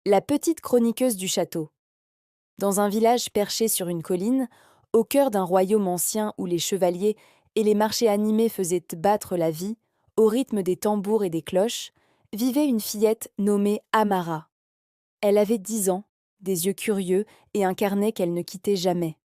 La petite chroniqueuse du château. Dans un village perché sur une colline, au cœur d'un royaume ancien où les chevaliers et les marchés animés faisaient battre la vie, au rythme des tambours et des cloches, vivait une fillette nommée Amara. Elle avait 10 ans, des yeux curieux et un carnet qu'elle ne quittait jamais.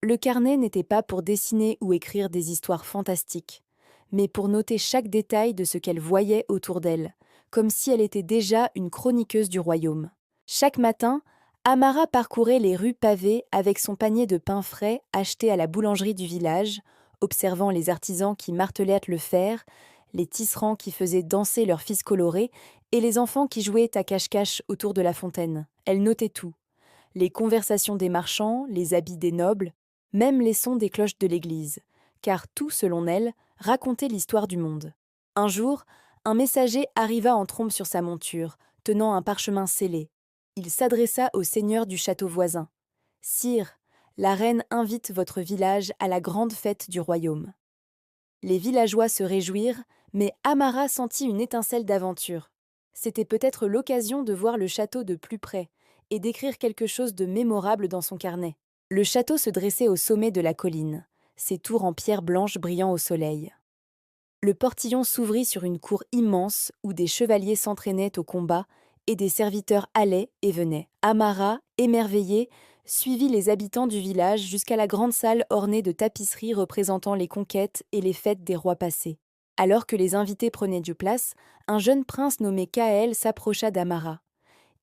Le carnet n'était pas pour dessiner ou écrire des histoires fantastiques, mais pour noter chaque détail de ce qu'elle voyait autour d'elle, comme si elle était déjà une chroniqueuse du royaume. Chaque matin, Amara parcourait les rues pavées avec son panier de pain frais acheté à la boulangerie du village, observant les artisans qui martelaient le fer, les tisserands qui faisaient danser leurs fils colorés et les enfants qui jouaient à cache-cache autour de la fontaine. Elle notait tout. Les conversations des marchands, les habits des nobles, même les sons des cloches de l'église, car tout, selon elle, racontait l'histoire du monde. Un jour, un messager arriva en trombe sur sa monture, tenant un parchemin scellé. Il s'adressa au seigneur du château voisin. « Sire, la reine invite votre village à la grande fête du royaume. » Les villageois se réjouirent, mais Amara sentit une étincelle d'aventure. C'était peut-être l'occasion de voir le château de plus près et d'écrire quelque chose de mémorable dans son carnet. Le château se dressait au sommet de la colline, ses tours en pierre blanche brillant au soleil. Le portillon s'ouvrit sur une cour immense où des chevaliers s'entraînaient au combat et des serviteurs allaient et venaient. Amara, émerveillée, suivit les habitants du village jusqu'à la grande salle ornée de tapisseries représentant les conquêtes et les fêtes des rois passés. Alors que les invités prenaient du place, un jeune prince nommé Kaël s'approcha d'Amara.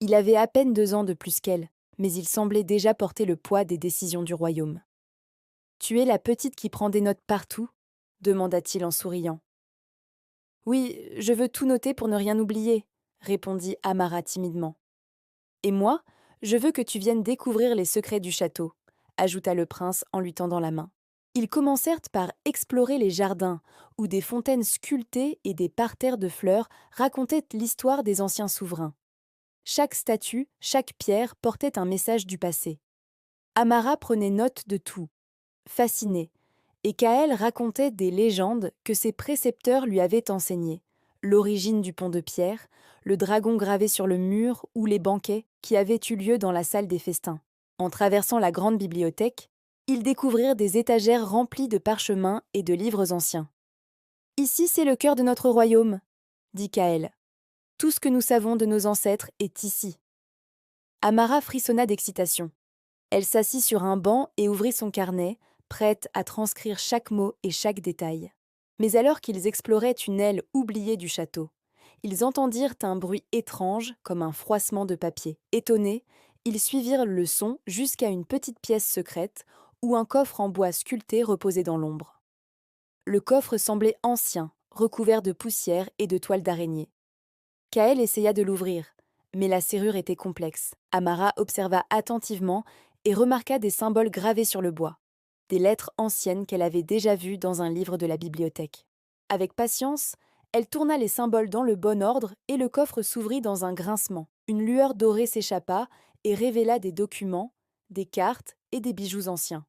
Il avait à peine 2 ans de plus qu'elle, mais il semblait déjà porter le poids des décisions du royaume. « Tu es la petite qui prend des notes partout ?» demanda-t-il en souriant. « Oui, je veux tout noter pour ne rien oublier, » répondit Amara timidement. « Et moi, je veux que tu viennes découvrir les secrets du château, » ajouta le prince en lui tendant la main. Ils commencèrent par explorer les jardins, où des fontaines sculptées et des parterres de fleurs racontaient l'histoire des anciens souverains. Chaque statue, chaque pierre portait un message du passé. Amara prenait note de tout, fascinée, et Kaël racontait des légendes que ses précepteurs lui avaient enseignées. L'origine du pont de pierre, le dragon gravé sur le mur ou les banquets qui avaient eu lieu dans la salle des festins. En traversant la grande bibliothèque, ils découvrirent des étagères remplies de parchemins et de livres anciens. « Ici, c'est le cœur de notre royaume, » dit Kaël. « Tout ce que nous savons de nos ancêtres est ici. » Amara frissonna d'excitation. Elle s'assit sur un banc et ouvrit son carnet, prête à transcrire chaque mot et chaque détail. Mais alors qu'ils exploraient une aile oubliée du château, ils entendirent un bruit étrange comme un froissement de papier. Étonnés, ils suivirent le son jusqu'à une petite pièce secrète où un coffre en bois sculpté reposait dans l'ombre. Le coffre semblait ancien, recouvert de poussière et de toiles d'araignée. Kaël essaya de l'ouvrir, mais la serrure était complexe. Amara observa attentivement et remarqua des symboles gravés sur le bois, des lettres anciennes qu'elle avait déjà vues dans un livre de la bibliothèque. Avec patience, elle tourna les symboles dans le bon ordre et le coffre s'ouvrit dans un grincement. Une lueur dorée s'échappa et révéla des documents, des cartes et des bijoux anciens.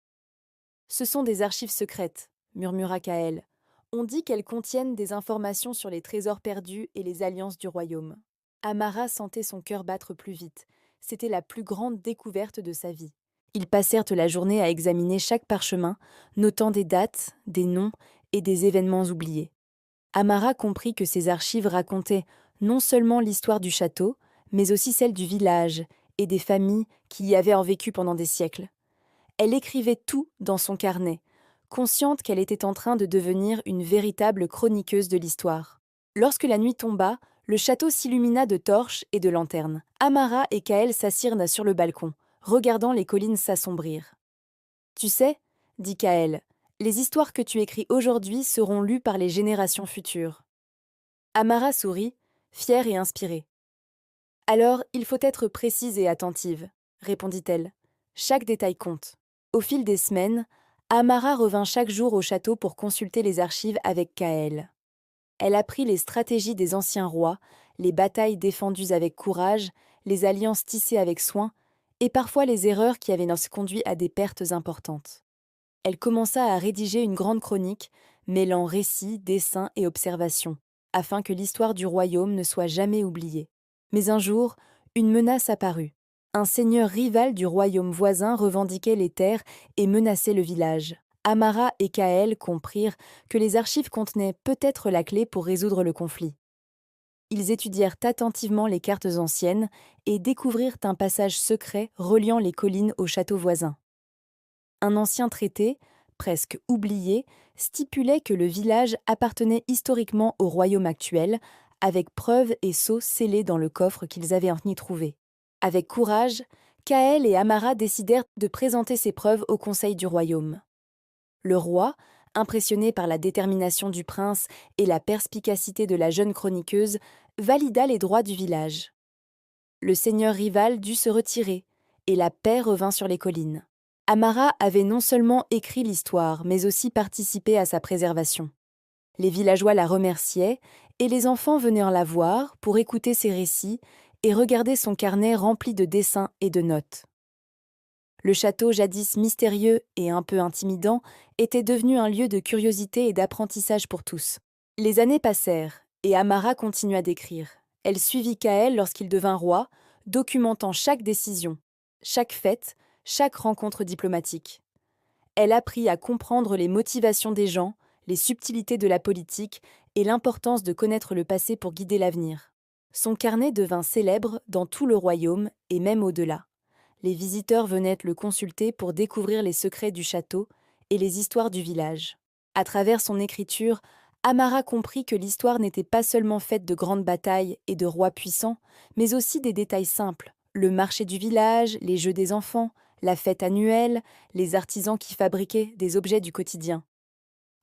« Ce sont des archives secrètes, » murmura Kaël. « On dit qu'elles contiennent des informations sur les trésors perdus et les alliances du royaume. » Amara sentait son cœur battre plus vite. C'était la plus grande découverte de sa vie. Ils passèrent la journée à examiner chaque parchemin, notant des dates, des noms et des événements oubliés. Amara comprit que ces archives racontaient non seulement l'histoire du château, mais aussi celle du village et des familles qui y avaient vécu pendant des siècles. Elle écrivait tout dans son carnet, consciente qu'elle était en train de devenir une véritable chroniqueuse de l'histoire. Lorsque la nuit tomba, le château s'illumina de torches et de lanternes. Amara et Kaël s'assirent sur le balcon, regardant les collines s'assombrir. « Tu sais, » dit Kaël, « les histoires que tu écris aujourd'hui seront lues par les générations futures. » Amara sourit, fière et inspirée. « Alors, il faut être précise et attentive, » répondit-elle. « Chaque détail compte. » Au fil des semaines, Amara revint chaque jour au château pour consulter les archives avec Kaël. Elle apprit les stratégies des anciens rois, les batailles défendues avec courage, les alliances tissées avec soin, et parfois les erreurs qui avaient conduit à des pertes importantes. Elle commença à rédiger une grande chronique, mêlant récits, dessins et observations, afin que l'histoire du royaume ne soit jamais oubliée. Mais un jour, une menace apparut. Un seigneur rival du royaume voisin revendiquait les terres et menaçait le village. Amara et Kaël comprirent que les archives contenaient peut-être la clé pour résoudre le conflit. Ils étudièrent attentivement les cartes anciennes et découvrirent un passage secret reliant les collines au château voisin. Un ancien traité, presque oublié, stipulait que le village appartenait historiquement au royaume actuel, avec preuves et sceaux scellés dans le coffre qu'ils avaient y trouvé. Avec courage, Kaël et Amara décidèrent de présenter ces preuves au conseil du royaume. Le roi, impressionné par la détermination du prince et la perspicacité de la jeune chroniqueuse, valida les droits du village. Le seigneur rival dut se retirer, et la paix revint sur les collines. Amara avait non seulement écrit l'histoire, mais aussi participé à sa préservation. Les villageois la remerciaient, et les enfants venaient la voir pour écouter ses récits et regarder son carnet rempli de dessins et de notes. Le château, jadis mystérieux et un peu intimidant, était devenu un lieu de curiosité et d'apprentissage pour tous. Les années passèrent, et Amara continua d'écrire. Elle suivit Kaël lorsqu'il devint roi, documentant chaque décision, chaque fête, chaque rencontre diplomatique. Elle apprit à comprendre les motivations des gens, les subtilités de la politique et l'importance de connaître le passé pour guider l'avenir. Son carnet devint célèbre dans tout le royaume et même au-delà. Les visiteurs venaient le consulter pour découvrir les secrets du château et les histoires du village. À travers son écriture, Amara comprit que l'histoire n'était pas seulement faite de grandes batailles et de rois puissants, mais aussi des détails simples, le marché du village, les jeux des enfants, la fête annuelle, les artisans qui fabriquaient des objets du quotidien.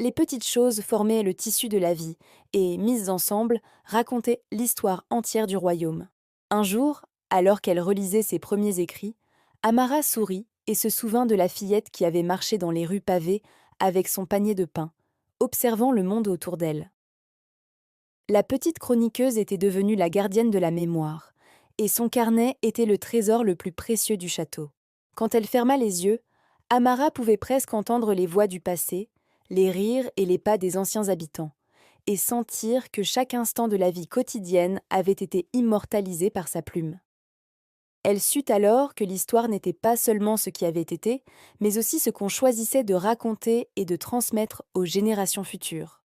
Les petites choses formaient le tissu de la vie et, mises ensemble, racontaient l'histoire entière du royaume. Un jour, alors qu'elle relisait ses premiers écrits, Amara sourit et se souvint de la fillette qui avait marché dans les rues pavées avec son panier de pain, observant le monde autour d'elle. La petite chroniqueuse était devenue la gardienne de la mémoire, et son carnet était le trésor le plus précieux du château. Quand elle ferma les yeux, Amara pouvait presque entendre les voix du passé, les rires et les pas des anciens habitants, et sentir que chaque instant de la vie quotidienne avait été immortalisé par sa plume. Elle sut alors que l'histoire n'était pas seulement ce qui avait été, mais aussi ce qu'on choisissait de raconter et de transmettre aux générations futures.